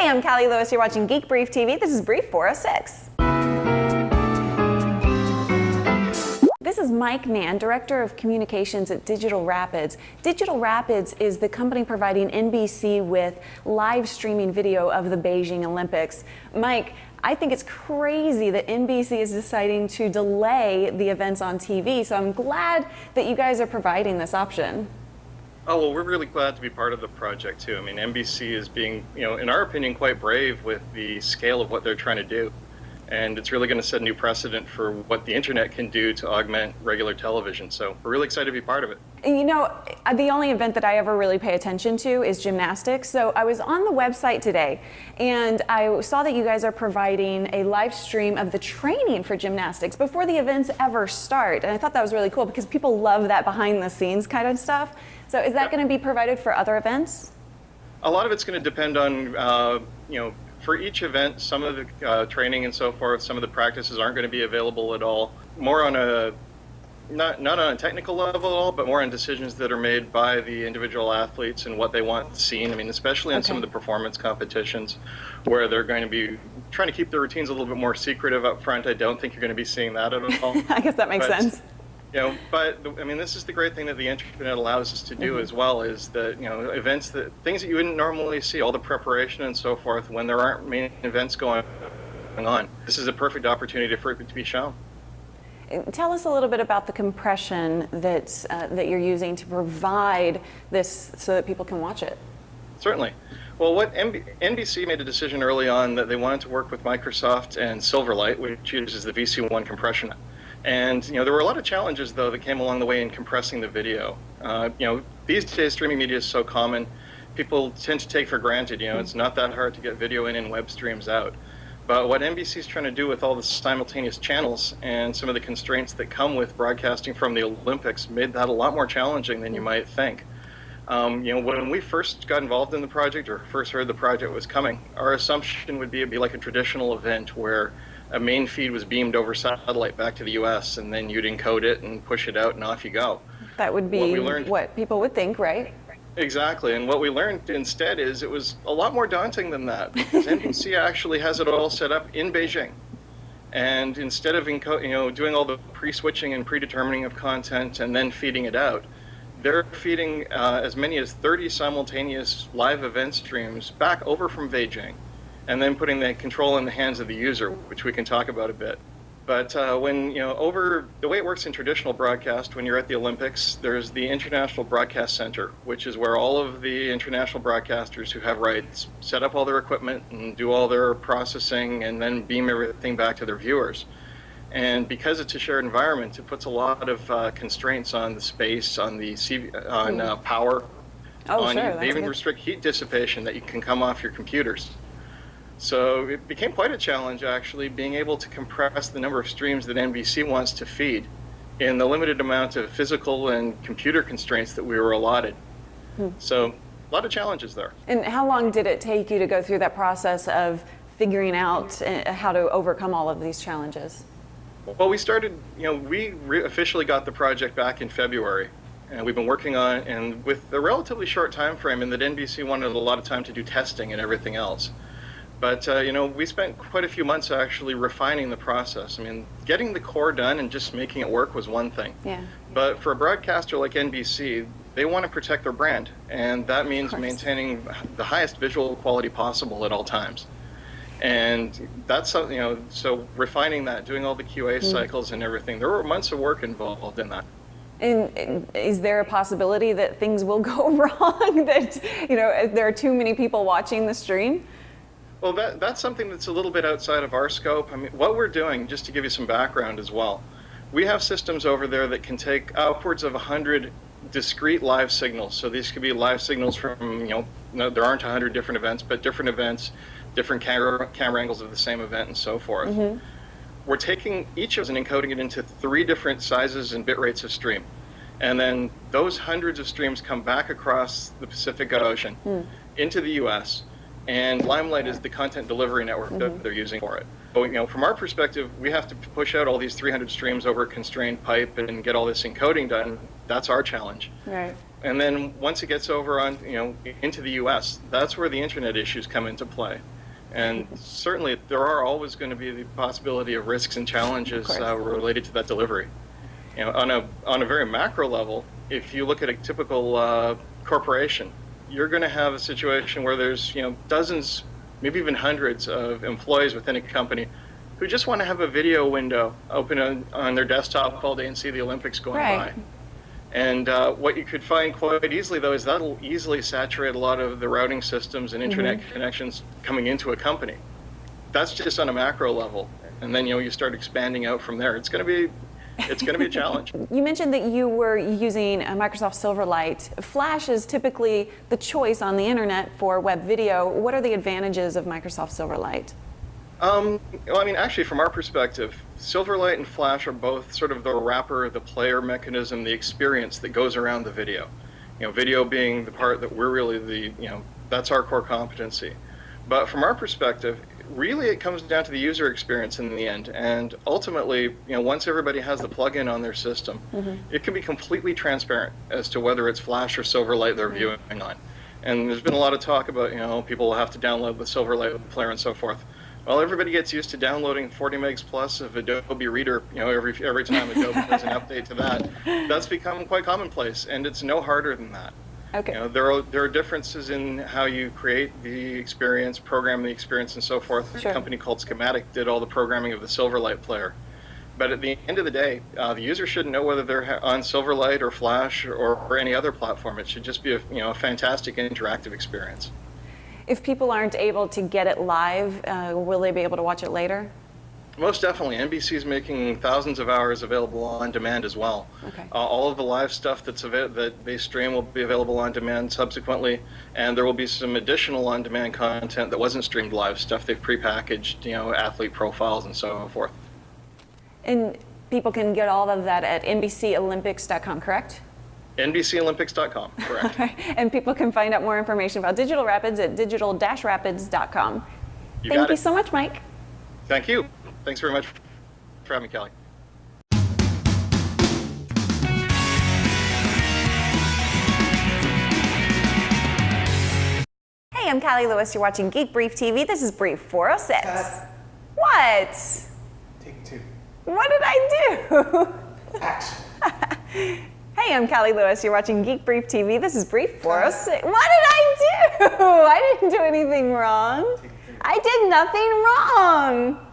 I'm Callie Lewis. You're watching Geek Brief TV. This is Brief 406. This is Mike Mann, Director of Communications at Digital Rapids. Digital Rapids is the company providing NBC with live streaming video of the Beijing Olympics. Mike, I think it's crazy that NBC is deciding to delay the events on TV, so I'm glad that you guys are providing this option. Oh, well, we're really glad to be part of the project, too. I mean, NBC is being, in our opinion, quite brave with the scale of what they're trying to do. And it's really going to set a new precedent for what the internet can do to augment regular television. So we're really excited to be part of it. You know, the only event that I ever really pay attention to is gymnastics. So I was on the website today and I saw that you guys are providing a live stream of the training for gymnastics before the events ever start. And I thought that was really cool because people love that behind the scenes kind of stuff. So is that going to be provided for other events? A lot of it's going to depend on, for each event, some of the training and so forth, some of the practices aren't going to be available at all. More on a, not on a technical level at all, but more on decisions that are made by the individual athletes and what they want seen. I mean, especially on some of the performance competitions where they're going to be trying to keep their routines a little bit more secretive up front. I don't think you're going to be seeing that at all. I guess that makes sense. But I mean, this is the great thing that the internet allows us to do as well, is that, events, things that you wouldn't normally see, all the preparation and so forth, when there aren't main events going on. This is a perfect opportunity for it to be shown. Tell us a little bit about the compression that you're using to provide this so that people can watch it. Certainly. Well, what NBC made a decision early on that they wanted to work with Microsoft and Silverlight, which uses the VC1 compression. And there were a lot of challenges, though, that came along the way in compressing the video. These days streaming media is so common, people tend to take for granted. It's not that hard to get video in and web streams out. But what NBC is trying to do with all the simultaneous channels and some of the constraints that come with broadcasting from the Olympics made that a lot more challenging than you might think. When we first got involved in the project, or first heard the project was coming, our assumption would be it'd be like a traditional event where a main feed was beamed over satellite back to the US, and then you'd encode it and push it out and off you go. That would be what people would think, right? Exactly, and what we learned instead is it was a lot more daunting than that, because NBC actually has it all set up in Beijing. And instead of doing all the pre-switching and predetermining of content and then feeding it out, they're feeding as many as 30 simultaneous live event streams back over from Bejing, and then putting the control in the hands of the user, which we can talk about a bit. But the way it works in traditional broadcast, when you're at the Olympics, there's the International Broadcast Center, which is where all of the international broadcasters who have rights set up all their equipment and do all their processing and then beam everything back to their viewers. And because it's a shared environment, it puts a lot of constraints on the space, on the power, they even restrict heat dissipation that you can come off your computers. So it became quite a challenge, actually, being able to compress the number of streams that NBC wants to feed in the limited amount of physical and computer constraints that we were allotted. So a lot of challenges there. And how long did it take you to go through that process of figuring out how to overcome all of these challenges? Well, we started, we officially got the project back in February. And we've been working on it, and with a relatively short time frame, in that NBC wanted a lot of time to do testing and everything else. But, we spent quite a few months actually refining the process. I mean, getting the core done and just making it work was one thing. Yeah. But for a broadcaster like NBC, they want to protect their brand, and that means maintaining the highest visual quality possible at all times. And that's something, so refining that, doing all the QA cycles and everything, there were months of work involved in that. And is there a possibility that things will go wrong, that, there are too many people watching the stream? Well, that's something that's a little bit outside of our scope. I mean, what we're doing, just to give you some background as well, we have systems over there that can take upwards of 100 discrete live signals. So these could be live signals from, there aren't 100 different events, but different events, different camera angles of the same event and so forth. We're taking each of them and encoding it into 3 different sizes and bit rates of stream. And then those hundreds of streams come back across the Pacific Ocean into the US, and Limelight is the content delivery network that they're using for it. But, from our perspective, we have to push out all these 300 streams over a constrained pipe and get all this encoding done. That's our challenge. Right. And then once it gets over on, into the US, that's where the internet issues come into play. And certainly there are always going to be the possibility of risks and challenges related to that delivery. You know, on a very macro level, if you look at a typical corporation, you're going to have a situation where there's, you know, dozens, maybe even hundreds of employees within a company who just want to have a video window open on their desktop all day and see the Olympics going by. And what you could find quite easily, though, is that'll easily saturate a lot of the routing systems and internet connections coming into a company. That's just on a macro level. And then, you know, you start expanding out from there. It's going to be a challenge. You mentioned that you were using Microsoft Silverlight. Flash is typically the choice on the internet for web video. What are the advantages of Microsoft Silverlight? Well, I mean, actually, from our perspective, Silverlight and Flash are both sort of the wrapper, the player mechanism, the experience that goes around the video. You know, video being the part that we're really that's our core competency. But from our perspective, really it comes down to the user experience in the end. And ultimately, you know, once everybody has the plugin on their system, it can be completely transparent as to whether it's Flash or Silverlight they're viewing on. And there's been a lot of talk about, you know, people will have to download the Silverlight player and so forth. Well, everybody gets used to downloading 40 megs plus of Adobe Reader, you know, every time Adobe does an update to that. That's become quite commonplace, and it's no harder than that. Okay. You know, there are differences in how you create the experience, program the experience, and so forth. Sure. A company called Schematic did all the programming of the Silverlight player. But at the end of the day, the user shouldn't know whether they're on Silverlight or Flash or any other platform. It should just be a fantastic interactive experience. If people aren't able to get it live, will they be able to watch it later? Most definitely. NBC is making thousands of hours available on demand as well. Okay. All of the live stuff that they stream will be available on demand subsequently, and there will be some additional on-demand content that wasn't streamed live, stuff they've prepackaged, you know, athlete profiles and so forth. And people can get all of that at NBCOlympics.com, correct? NBCOlympics.com, correct. And people can find out more information about Digital Rapids at digital-rapids.com. Thank you so much, Mike. Thank you. Thanks very much for having me, Kelly. Hey, I'm Callie Lewis. You're watching Geek Brief TV. This is Brief 406. Cut. What? Take two. What did I do? Action. Hey, I'm Callie Lewis. You're watching Geek Brief TV. This is Brief 406. What did I do? I didn't do anything wrong. I did nothing wrong.